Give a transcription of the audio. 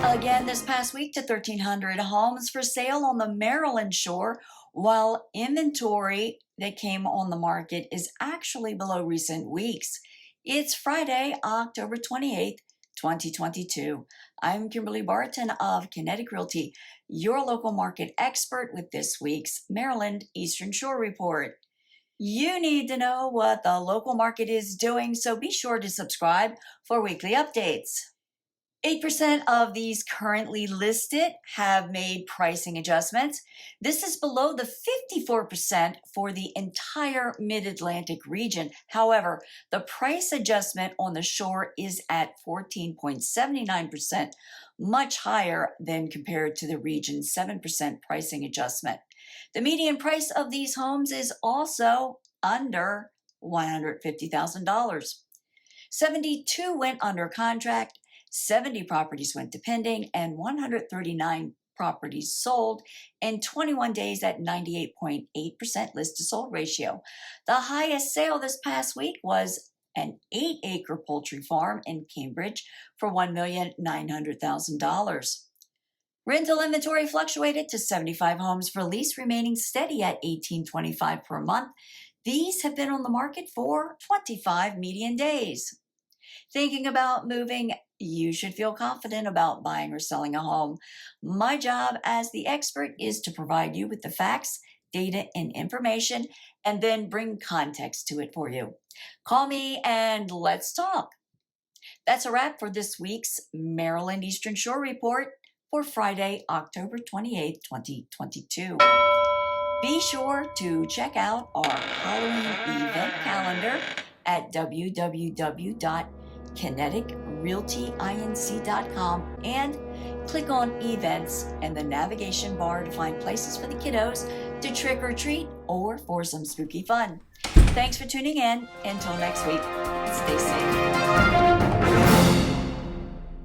again this past week to 1,300 homes for sale on the Maryland shore, while inventory that came on the market is actually below recent weeks. It's Friday, October 28th, 2022. I'm Kimberly Barton of Kinetic Realty, your local market expert with this week's Maryland Eastern Shore Report. You need to know what the local market is doing, so be sure to subscribe for weekly updates. 8% of these currently listed have made pricing adjustments. This is below the 54% for the entire Mid-Atlantic region. However, the price adjustment on the shore is at 14.79%, much higher than compared to the region's 7% pricing adjustment. The median price of these homes is also under $150,000. 72 went under contract, 70 properties went to pending, and 139 properties sold in 21 days at 98.8% list to sold ratio. The highest sale this past week was an 8-acre poultry farm in Cambridge for $1,900,000. Rental inventory fluctuated to 75 homes for lease, remaining steady at $1,825 per month. These have been on the market for 25 median days. Thinking about moving, you should feel confident about buying or selling a home. My job as the expert is to provide you with the facts, data, and information, and then bring context to it for you. Call me and let's talk. That's a wrap for this week's Maryland Eastern Shore Report for Friday, October 28th, 2022. Be sure to check out our Halloween event calendar at www.kineticrealtyinc.com and click on events in the navigation bar to find places for the kiddos to trick or treat or for some spooky fun. Thanks for tuning in. Until next week, stay safe.